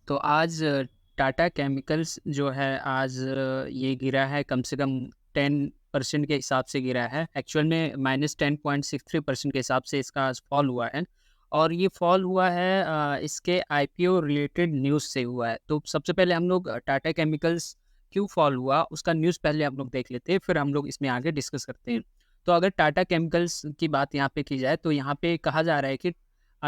तो आज टाटा केमिकल्स जो है आज ये गिरा है कम से कम 10% के हिसाब से गिरा है। एक्चुअल में -10.63% के हिसाब से इसका आज फॉल हुआ है और ये फॉल हुआ है इसके आईपीओ रिलेटेड न्यूज़ से हुआ है। तो सबसे पहले हम लोग टाटा केमिकल्स क्यों फॉल हुआ उसका न्यूज़ पहले हम लोग देख लेते हैं, फिर हम लोग इसमें आगे डिस्कस करते हैं। तो अगर टाटा केमिकल्स की बात यहाँ पे की जाए तो यहाँ पे कहा जा रहा है कि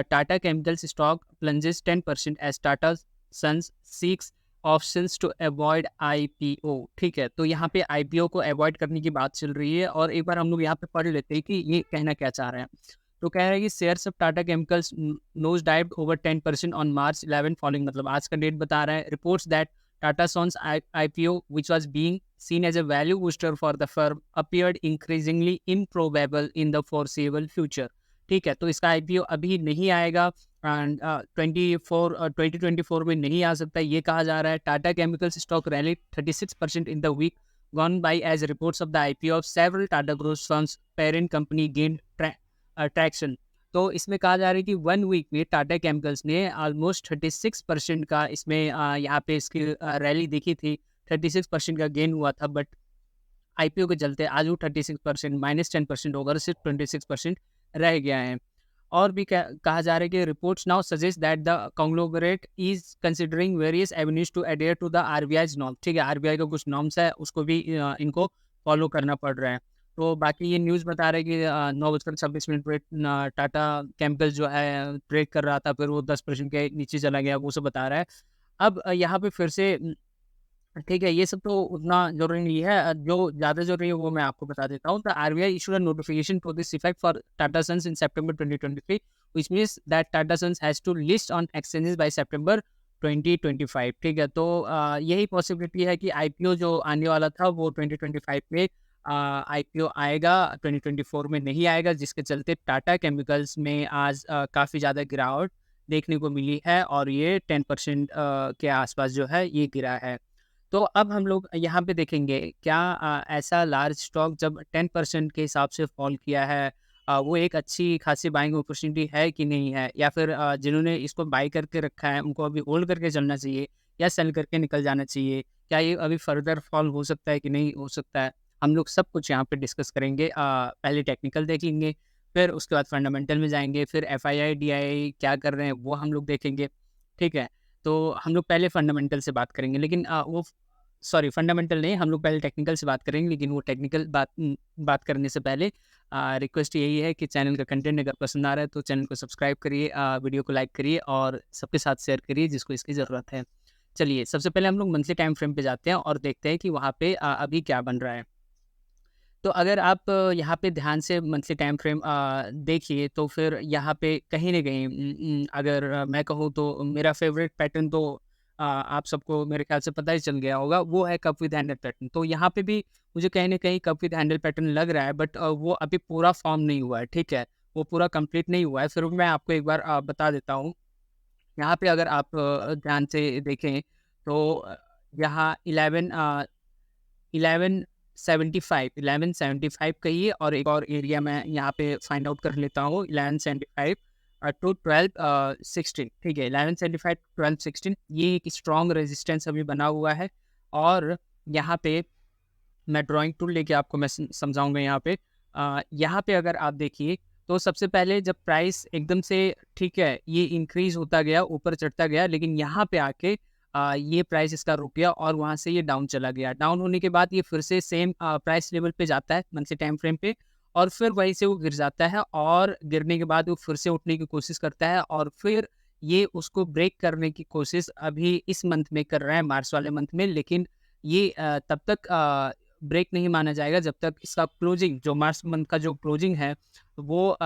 Tata chemicals stock plunges 10% as Tata sons seeks options to avoid IPO. ठीक है, तो यहाँ पे आईपीओ को अवॉइड करने की बात चल रही है और एक बार हम लोग यहाँ पे पढ़ लेते हैं कि ये कहना क्या चाह रहे हैं। तो कह रहे हैं कि shares of Tata chemicals nosedived over 10% on March 11 following, मतलब आज का डेट बता रहा है। Reports that Tata sons IPO which was being seen as a value booster for the firm appeared increasingly improbable in the foreseeable future। ठीक है, तो इसका आईपीओ अभी नहीं आएगा एंड 2024 में नहीं आ सकता, ये कहा जा रहा है। Tata chemicals stock rally 36% in the week gone by as reports of the IPO of several Tata group firms parent company gain traction. तो इसमें कहा जा रहा है कि 1 वीक में टाटा केमिकल्स ने ऑलमोस्ट 36% का इसमें यहाँ पे इसकी रैली देखी थी। 36% का गेन हुआ था, बट आईपीओ के चलते आज वो 36% -10% होकर सिर्फ 26% रह गया है। और भी कहा जा रहा है कि reports now suggest that the conglomerate is considering various avenues to adhere to the RBI's norm. ठीक है, आरबीआई का कुछ नॉर्म्स है उसको भी इनको फॉलो करना पड़ रहा है। तो बाकी ये न्यूज़ बता रहे हैं कि 9:26 पे टाटा केमिकल जो है ब्रेक कर रहा था, फिर वो 10% के नीचे चला गया, वो सब बता रहा है। अब यहाँ पे फिर से ठीक है, ये सब तो उतना ज़रूरी नहीं है। जो ज़्यादा ज़रूरी है वो मैं आपको बता देता हूँ। The RBI issued a notification to this effect for Tata Sons in September 2023 which means that Tata Sons has to list on exchanges by September 2025। ठीक है, तो यही पॉसिबिलिटी है कि आईपीओ जो आने वाला था वो 2025 में आईपीओ आएगा, 2024 में नहीं आएगा, जिसके चलते टाटा केमिकल्स में आज काफ़ी ज़्यादा गिरावट देखने को मिली है और ये 10% के आसपास जो है ये गिरा है। तो अब हम लोग यहाँ पे देखेंगे क्या ऐसा लार्ज स्टॉक जब 10% के हिसाब से फॉल किया है, वो एक अच्छी खासी बाइंग अपॉर्चुनिटी है कि नहीं है, या फिर जिन्होंने इसको बाई करके रखा है उनको अभी होल्ड करके चलना चाहिए या सेल करके निकल जाना चाहिए। क्या ये अभी फर्दर फॉल हो सकता है कि नहीं हो सकता है, हम लोग सब कुछ यहाँ पे डिस्कस करेंगे। पहले टेक्निकल देख लेंगे, फिर उसके बाद फंडामेंटल में जाएंगे, फिर F I I D I क्या कर रहे हैं वो हम लोग देखेंगे। ठीक है, तो हम लोग पहले फंडामेंटल से बात करेंगे, लेकिन वो सॉरी फंडामेंटल नहीं, हम लोग पहले टेक्निकल से बात करेंगे, लेकिन वो टेक्निकल बात करने से पहले रिक्वेस्ट यही है कि चैनल का कंटेंट अगर पसंद आ रहा है तो चैनल को सब्सक्राइब करिए, वीडियो को लाइक करिए और सबके साथ शेयर करिए जिसको इसकी ज़रूरत है। चलिए, सबसे पहले हम लोग मंथली टाइम फ्रेम पे जाते हैं और देखते हैं कि वहाँ पे अभी क्या बन रहा है। तो अगर आप यहाँ पे ध्यान से मंथली टाइम फ्रेम देखिए तो फिर यहाँ पे कहीं न कहीं अगर मैं कहूँ तो मेरा फ़ेवरेट पैटर्न तो आप सबको मेरे ख़्याल से पता ही चल गया होगा, वो है कप विद हैंडल पैटर्न। तो यहाँ पे भी मुझे कहीं न कहीं कप विद हैंडल पैटर्न लग रहा है, बट वो अभी पूरा फ़ॉर्म नहीं हुआ है, ठीक है? वो पूरा कंप्लीट नहीं हुआ है। फिर मैं आपको एक बार बता देता हूँ। यहाँ पे अगर आप ध्यान से देखें तो यहाँ 1175 कहिए, और एक और एरिया मैं यहाँ पे फाइंड आउट कर लेता हूँ 1175 टू 1216। ठीक है, 1175 1216 ये एक स्ट्रॉन्ग रेजिस्टेंस अभी बना हुआ है। और यहाँ पे मैं ड्राइंग टूल लेके आपको मैं समझाऊंगा। यहाँ पे अगर आप देखिए तो सबसे पहले जब प्राइस एकदम से ठीक है ये इंक्रीज होता गया, ऊपर चढ़ता गया, लेकिन यहाँ पे आके ये प्राइस इसका रुक गया और वहाँ से ये डाउन चला गया। डाउन होने के बाद ये फिर से सेम प्राइस लेवल पे जाता है मंथली टाइम फ्रेम पे, और फिर वहीं से वो गिर जाता है, और गिरने के बाद वो फिर से उठने की कोशिश करता है, और फिर ये उसको ब्रेक करने की कोशिश अभी इस मंथ में कर रहा है, मार्च वाले मंथ में। लेकिन ये तब तक ब्रेक नहीं माना जाएगा जब तक इसका क्लोजिंग, जो मार्च मंथ का जो क्लोजिंग है वो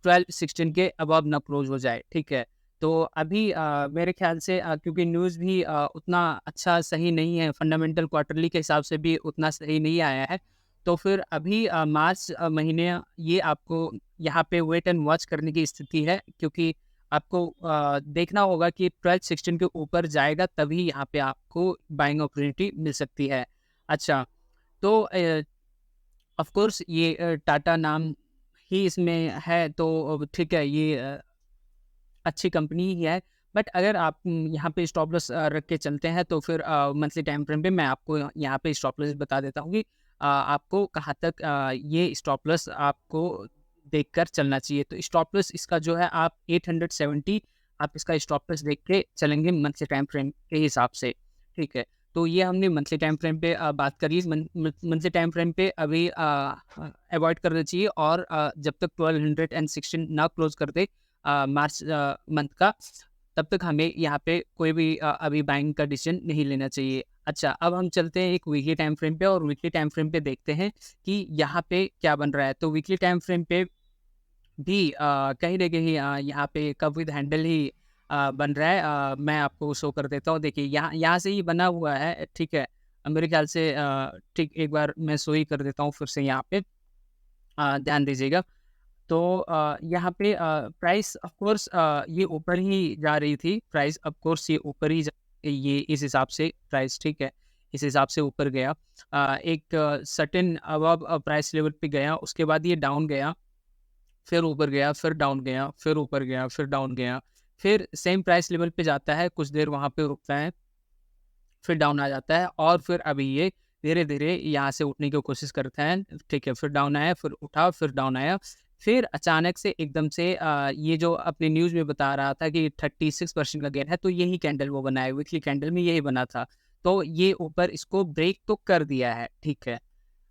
12-16 के अबव ना क्लोज हो जाए। ठीक है, तो अभी मेरे ख्याल से क्योंकि न्यूज़ भी उतना अच्छा सही नहीं है, फंडामेंटल क्वार्टरली के हिसाब से भी उतना सही नहीं आया है, तो फिर अभी मार्च महीने ये आपको यहाँ पे वेट एंड वॉच करने की स्थिति है, क्योंकि आपको देखना होगा कि 12-16 के ऊपर जाएगा तभी यहाँ पे आपको बाइंग अपॉर्चुनिटी मिल सकती है। अच्छा, तो ऑफ कोर्स ये टाटा नाम ही इसमें है, तो ठीक है, ये अच्छी कंपनी ही है, बट अगर आप यहाँ पे स्टॉप लॉस रख के चलते हैं तो फिर मंथली टाइम फ्रेम पे मैं आपको यहाँ पे स्टॉप लॉस बता देता हूँ कि आपको कहाँ तक ये स्टॉप लॉस आपको देखकर चलना चाहिए। तो स्टॉप लॉस इसका जो है आप 870 आप इसका स्टॉप लॉस देख के चलेंगे मंथली टाइम फ्रेम के हिसाब से, ठीक है। तो ये हमने मंथली टाइम फ्रेम पे बात करी। मंथली टाइम फ्रेम पे अभी अवॉइड करना चाहिए, और जब तक 1216 ना क्लोज कर दे मार्च मंथ का, तब तक हमें यहाँ पे कोई भी अभी बाइंग का डिसीजन नहीं लेना चाहिए। अच्छा, अब हम चलते हैं एक वीकली टाइम फ्रेम पे, और वीकली टाइम फ्रेम पे देखते हैं कि यहाँ पे क्या बन रहा है। तो वीकली टाइम फ्रेम पे भी कहीं न कहीं यहाँ पे कप विद हैंडल ही बन रहा है। मैं आपको शो कर देता हूँ। देखिए, यहाँ यहाँ से ही बना हुआ है, ठीक है। मेरे ख्याल से ठीक एक बार मैं शो ही कर देता हूँ फिर से यहाँ पे, ध्यान दीजिएगा। तो यहाँ पे प्राइस ऑफ कोर्स ये ऊपर ही जा रही थी। प्राइस ऑफ कोर्स ये ऊपर ही ये इस हिसाब से प्राइस, ठीक है, इस हिसाब से ऊपर गया। एक सर्टेन अबव प्राइस लेवल पे गया, उसके बाद ये डाउन गया, फिर ऊपर गया, फिर डाउन गया, फिर ऊपर गया, फिर डाउन गया, फिर सेम प्राइस लेवल पे जाता है, कुछ देर वहाँ पे रुकता है, फिर डाउन आ जाता है, और फिर अभी ये धीरे-धीरे यहाँ से उठने की कोशिश करता है, ठीक है। फिर डाउन आया, फिर उठा, फिर डाउन आया, फिर अचानक से एकदम से ये जो अपनी न्यूज़ में बता रहा था कि 36% का गेन है, तो यही कैंडल वो बना है, वीकली कैंडल में यही बना था। तो ये ऊपर इसको ब्रेक तो कर दिया है, ठीक है।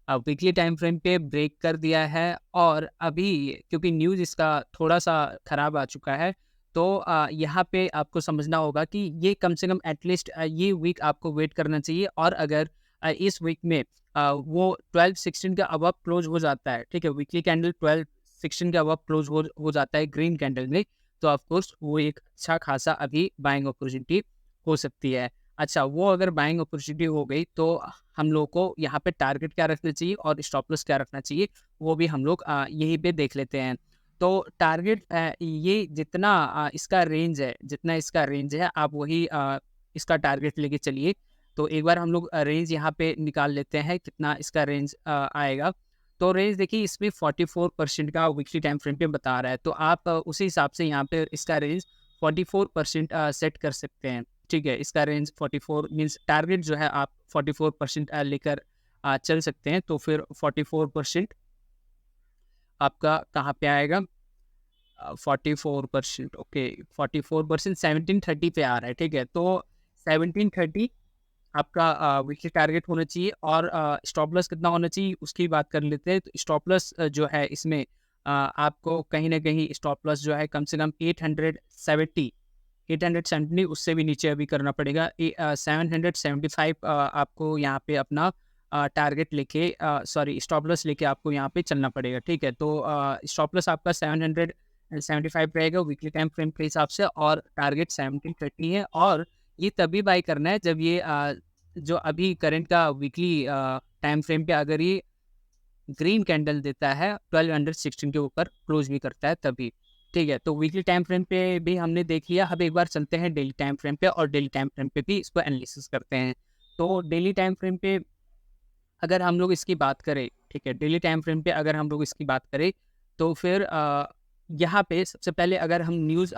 वीकली टाइम फ्रेम पे ब्रेक कर दिया है, और अभी क्योंकि न्यूज़ इसका थोड़ा-सा खराब आ चुका है, तो यहाँ पे आपको समझना होगा कि ये कम से कम एटलीस्ट ये वीक आपको वेट करना चाहिए, और अगर इस वीक में वो 12-16 के अबव क्लोज़ हो जाता है, ठीक है, वीकली कैंडल 12-16 के अबव क्लोज़ हो जाता है ग्रीन कैंडल में, तो ऑफ कोर्स वो एक अच्छा खासा अभी बाइंग अपॉर्चुनिटी हो सकती है। अच्छा, वो अगर बाइंग अपॉर्चुनिटी हो गई, तो हम लोग को यहाँ पे टारगेट क्या रखना चाहिए और स्टॉप लॉस क्या रखना चाहिए, वो भी हम लोग यहीं पे देख लेते हैं। तो टारगेट ये जितना इसका रेंज है, जितना इसका रेंज है, आप वही इसका टारगेट लेके चलिए। तो एक बार हम लोग रेंज यहाँ पे निकाल लेते हैं, कितना इसका रेंज आएगा। तो रेंज देखिए, इसमें 44% का वीकली टाइम फ्रेम पे बता रहा है, तो आप उसी हिसाब से यहाँ पे इसका रेंज 44% सेट कर सकते हैं, ठीक है। इसका रेंज 44 मीन्स टारगेट जो है आप 44% लेकर चल सकते हैं। तो फिर 44% आपका कहाँ पे आएगा? 44%, ओके, 44% 1730 पे आ रहा है, ठीक है। तो 1730 आपका वीकली टारगेट होना चाहिए, और स्टॉप लॉस कितना होना चाहिए उसकी बात कर लेते हैं। तो स्टॉप लॉस जो है इसमें आपको कहीं न कहीं स्टॉप लॉस जो है कम से कम 870 उससे भी नीचे अभी करना पड़ेगा। 775 आपको यहाँ पे अपना टारगेट लेके सॉरी स्टॉप लॉस लेके आपको यहाँ पे चलना पड़ेगा, ठीक है। तो स्टॉप लॉस आपका 775 रहेगा वीकली टाइम फ्रेम के हिसाब से, और टारगेट 1730 है, और ये तभी बाय करना है जब ये जो अभी करंट का वीकली टाइम फ्रेम पे अगर ये ग्रीन कैंडल देता है 1216 के ऊपर क्लोज भी करता है तभी, ठीक है। तो वीकली टाइम फ्रेम पे भी हमने देख लिया। अब एक बार चलते हैं डेली टाइम फ्रेम पे, और डेली टाइम फ्रेम पे भी इसको एनालिसिस करते हैं। तो डेली टाइम फ्रेम पे अगर हम लोग इसकी बात करें, ठीक है, डेली टाइम फ्रेम पे अगर हम लोग इसकी बात करें, तो फिर यहाँ पे सबसे पहले अगर हम न्यूज़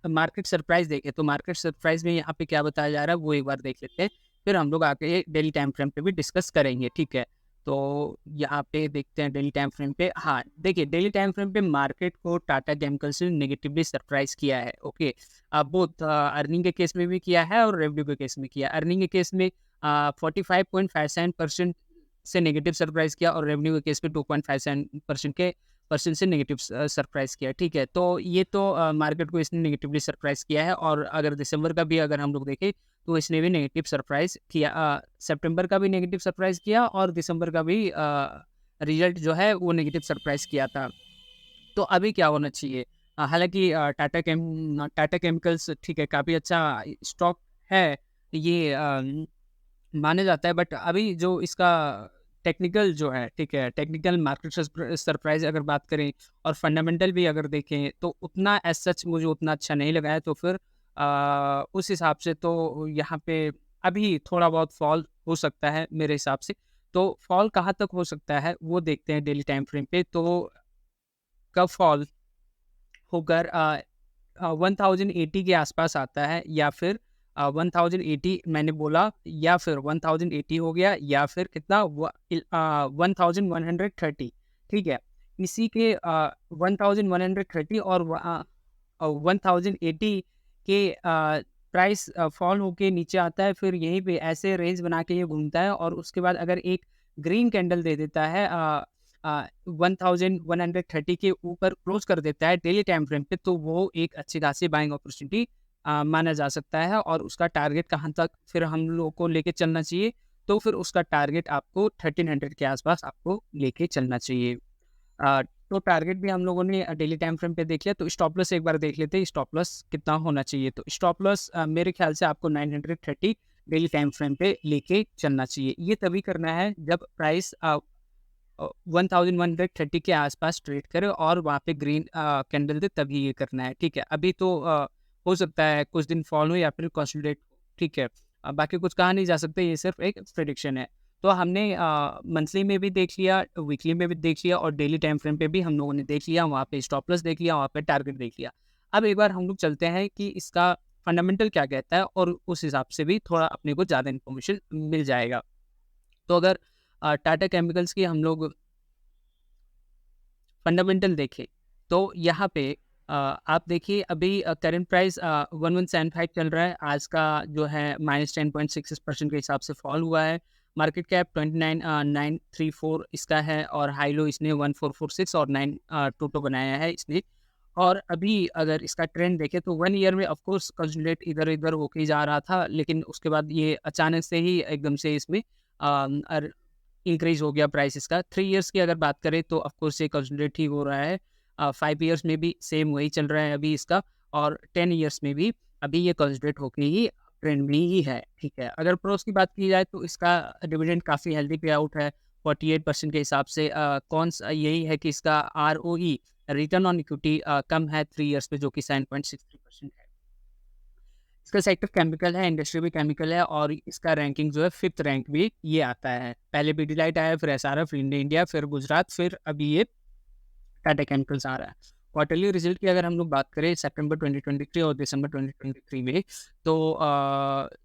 मार्केट सरप्राइज़ देखें, तो मार्केट सरप्राइज़ में यहाँ पे क्या बताया जा रहा है वो एक बार देख लेते हैं। फिर हम लोग आके डेली टाइम फ्रेम पे भी डिस्कस करेंगे, ठीक है। तो यहाँ पे देखते हैं डेली टाइम फ्रेम पे। हाँ, देखिए, डेली टाइम फ्रेम पे मार्केट को टाटा केमिकल्स ने नेगेटिवली सरप्राइज़ किया है, ओके। बोथ अर्निंग के केस में भी किया है और रेवेन्यू के केस में किया है। अर्निंग के केस में 45.57% से नेगेटिव सरप्राइज़ किया, और रेवेन्यू के केस में 2.57% के परसेंट से नेगेटिव सरप्राइज़ किया, ठीक है। तो ये तो मार्केट को इसने नेगेटिवली सरप्राइज़ किया है, और अगर दिसंबर का भी अगर हम लोग देखें, तो इसने भी नेगेटिव सरप्राइज़ किया। सितंबर का भी नेगेटिव सरप्राइज़ किया, और दिसंबर का भी रिजल्ट जो है वो नेगेटिव सरप्राइज़ किया था। तो अभी क्या होना चाहिए? हालाँकि टाटा केमिकल्स, ठीक है, काफ़ी अच्छा स्टॉक है, ये माना जाता है, बट अभी जो इसका टेक्निकल जो है, ठीक है, टेक्निकल मार्केट सरप्राइज़ अगर बात करें, और फंडामेंटल भी अगर देखें, तो उतना एज़ सच मुझे उतना अच्छा नहीं लगा है। तो फिर उस हिसाब से तो यहाँ पे अभी थोड़ा बहुत फॉल हो सकता है मेरे हिसाब से। तो फॉल कहाँ तक हो सकता है वो देखते हैं डेली टाइम फ्रेम पे। तो कब फॉल होकर 1080 के आसपास आता है, या फिर 1080 मैंने बोला, या फिर 1080 हो गया, या फिर कितना 1130, ठीक है। इसी के 1130 और 1080 के प्राइस फॉल होके नीचे आता है, फिर यहीं पे ऐसे रेंज बना के ये घूमता है, और उसके बाद अगर एक ग्रीन कैंडल दे देता है 1130 के ऊपर क्लोज कर देता है डेली टाइम फ्रेम पे, तो वो एक अच्छी खासी बाइंग अपॉर्चुनिटी माना जा सकता है। और उसका टारगेट कहाँ तक फिर हम लोग को लेके चलना चाहिए, तो फिर उसका टारगेट आपको 1300 के आसपास आपको लेके चलना चाहिए। अ, तो टारगेट भी हम लोगों ने डेली टाइम फ्रेम पे देख लिया, तो स्टॉप लॉस एक बार देख लेते हैं, स्टॉप लॉस कितना होना चाहिए। तो स्टॉप लॉस मेरे ख्याल से आपको 930 डेली टाइम फ्रेम पे लेके चलना चाहिए। ये तभी करना है जब प्राइस 1130 के आसपास ट्रेड करे और वहाँ पे ग्रीन कैंडल दे, तभी ये करना है, ठीक है। अभी तो हो सकता है कुछ दिन फॉल हो या फिर कंसोलिडेट हो, ठीक है। बाकी कुछ कहा नहीं जा सकता, ये सिर्फ एक प्रेडिक्शन है। तो हमने मंथली में भी देख लिया, वीकली में भी देख लिया, और डेली टाइम फ्रेम पे भी हम लोगों ने देख लिया, वहाँ पे स्टॉप लॉस देख लिया, वहाँ पे टारगेट देख लिया। अब एक बार हम लोग चलते हैं कि इसका फंडामेंटल क्या कहता है, और उस हिसाब से भी थोड़ा अपने को ज़्यादा इन्फॉर्मेशन मिल जाएगा। तो अगर टाटा केमिकल्स की हम लोग फंडामेंटल देखें, तो यहाँ पे आप देखिए अभी करंट प्राइस 1175 चल रहा है। आज का जो है -10.66% के हिसाब से फॉल हुआ है। मार्केट कैप 29,934 इसका है, और हाई लो इसने 1446 और 9 टोटो बनाया है इसने। और अभी अगर इसका ट्रेंड देखें तो 1 ईयर में ऑफ कोर्स कंसोलिडेट इधर-इधर होके ही जा रहा था, लेकिन उसके बाद ये अचानक से ही एकदम से इसमें इंक्रीज़ हो गया प्राइस इसका। 3 इयर्स की अगर बात करें तो ऑफ कोर्स ये कंसोलिडेट ही हो रहा है। 5 इयर्स में भी सेम वही चल रहा है अभी इसका, और 10 इयर्स में भी अभी ये कंसोलिडेट होके ही ट्रेंड में ही है, ठीक है। अगर प्रोस की बात की जाए तो इसका डिविडेंड काफ़ी हेल्दी पे आउट है 48% के हिसाब से। कॉन्स यही है कि इसका आरओई, रिटर्न ऑन इक्विटी कम है 3 इयर्स पे, जो कि 7.63% है। इसका सेक्टर केमिकल है, इंडस्ट्री भी केमिकल है, और इसका रैंकिंग जो है 5th रैंक भी ये आता है। पहले पीडीलाइट आया, फिर एसआरएफ, फिर इंडिया, फिर गुजरात, फिर अभी ये टाटा केमिकल्स आ रहा है। क्वार्टरली रिजल्ट की अगर हम लोग बात करें सितंबर 2023 और दिसंबर 2023 में, तो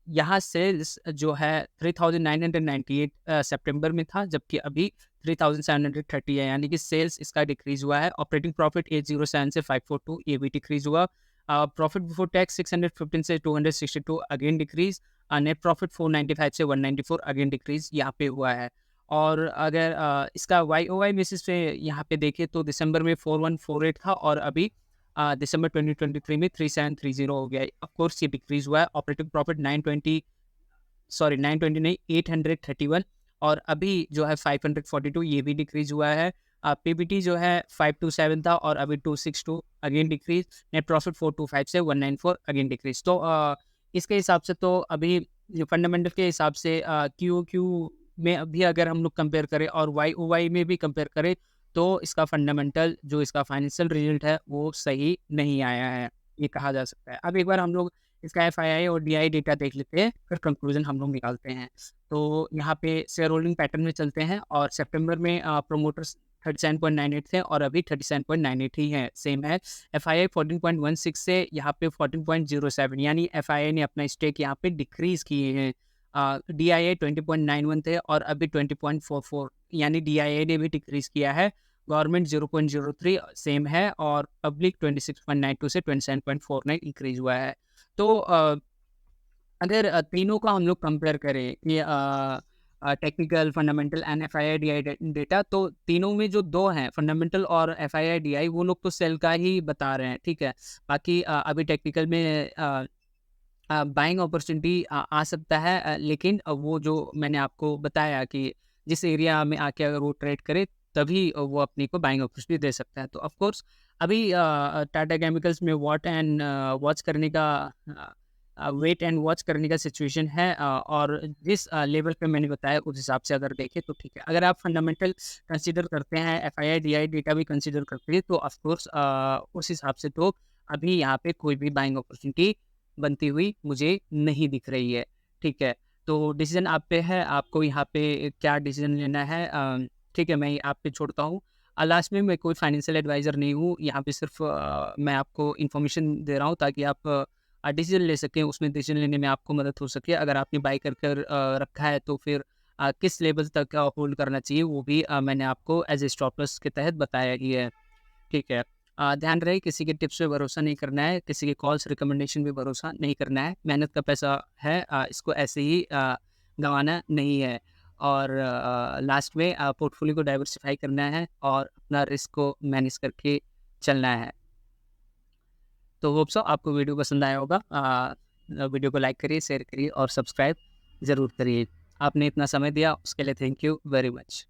यहाँ सेल्स जो है 3998 सितंबर में था, जबकि अभी 3730 है, यानी कि सेल्स इसका डिक्रीज हुआ है। ऑपरेटिंग प्रॉफिट 807 से 542, ये भी डिक्रीज हुआ। प्रॉफिट बिफोर टैक्स 615 से 262, अगेन डिक्रीज। नेट प्रॉफिट 495 से 194, अगेन डिक्रीज यहाँ पे हुआ है। और अगर इसका YOY बेसिस पे यहाँ पे देखें तो दिसंबर में 4148 था, और अभी दिसंबर 2023 में 3730 हो गया है। ऑफ कोर्स ये डिक्रीज हुआ है। ऑपरेटिंग प्रॉफिट 920 नहीं 831, और अभी जो है 542, ये भी डिक्रीज हुआ है। पीबीटी जो है 527 था, और अभी 262, अगेन डिक्रीज। नेट प्रॉफिट 425 से 194, अगेन डिक्रीज। तो इसके हिसाब से तो अभी फंडामेंटल के हिसाब से QOQ में अभी अगर हम लोग कंपेयर करें और YOY में भी कंपेयर करें, तो इसका फंडामेंटल जो इसका फाइनेंशियल रिजल्ट है वो सही नहीं आया है, ये कहा जा सकता है। अब एक बार हम लोग इसका FII और DI डेटा देख लेते हैं, फिर कंक्लूजन हम लोग निकालते हैं। तो यहाँ पे शेयर होल्डिंग पैटर्न में चलते हैं, और सितंबर में प्रोमोटर्स 37.98 थे, और अभी 37.98 ही है, सेम है। FII 14.16 से यहाँ पे 14.07, यानी FII ने अपना स्टेक यहाँ पे डिक्रीज किए हैं। DIA 20.91 थे, और अभी 20.44, यानी DIA ने भी डिक्रीज किया है। गवर्नमेंट 0.03 सेम है, और पब्लिक 26.92 से 27.49 इंक्रीज हुआ है। तो अगर तीनों का हम लोग कंपेयर करें, ये technical, fundamental and FII DI data, तो तीनों में जो दो हैं, फंडामेंटल और FII DI, वो लोग तो सेल का ही बता रहे हैं, ठीक है। बाकी अभी टेक्निकल में बाइंग अपॉर्चुनिटी आ सकता है, लेकिन वो जो मैंने आपको बताया कि जिस एरिया में आके अगर वो ट्रेड करे, तभी वो अपने को बाइंग अपॉर्चुनिटी दे सकता है। तो ऑफ कोर्स अभी टाटा केमिकल्स में वॉच करने का वेट एंड वॉच करने का सिचुएशन है, और जिस लेवल पे मैंने बताया उस हिसाब से अगर देखें तो ठीक है। अगर आप फंडामेंटल कंसीडर करते हैं, FII DI डेटा भी कंसीडर करते हैं, तो ऑफ कोर्स उस हिसाब से तो अभी यहाँ पे कोई भी बाइंग अपॉर्चुनिटी बनती हुई मुझे नहीं दिख रही है, ठीक है। तो डिसीजन आप पे है, आपको यहाँ पे क्या डिसीजन लेना है, ठीक है, मैं आप पे छोड़ता हूँ। लास्ट में मैं कोई फाइनेंशियल एडवाइज़र नहीं हूँ, यहाँ पे सिर्फ मैं आपको इन्फॉर्मेशन दे रहा हूँ ताकि आप डिसीज़न ले सकें, उसमें डिसीज़न लेने में आपको मदद हो सके। अगर आपने बाय कर रखा है तो फिर किस लेवल तक होल्ड करना चाहिए वो भी मैंने आपको एज़ ए स्टॉप लॉस के तहत बताया ही है। ठीक है। ध्यान रहे किसी के टिप्स पे भरोसा नहीं करना है, किसी के कॉल्स रिकमेंडेशन पे भरोसा नहीं करना है। मेहनत का पैसा है, इसको ऐसे ही गँवाना नहीं है। और लास्ट में पोर्टफोलियो को डाइवर्सिफ़ाई करना है और अपना रिस्क को मैनेज करके चलना है। तो होप सो आपको वीडियो पसंद आया होगा। वीडियो को लाइक करिए, शेयर करिए और सब्सक्राइब ज़रूर करिए। आपने इतना समय दिया उसके लिए थैंक यू वेरी मच।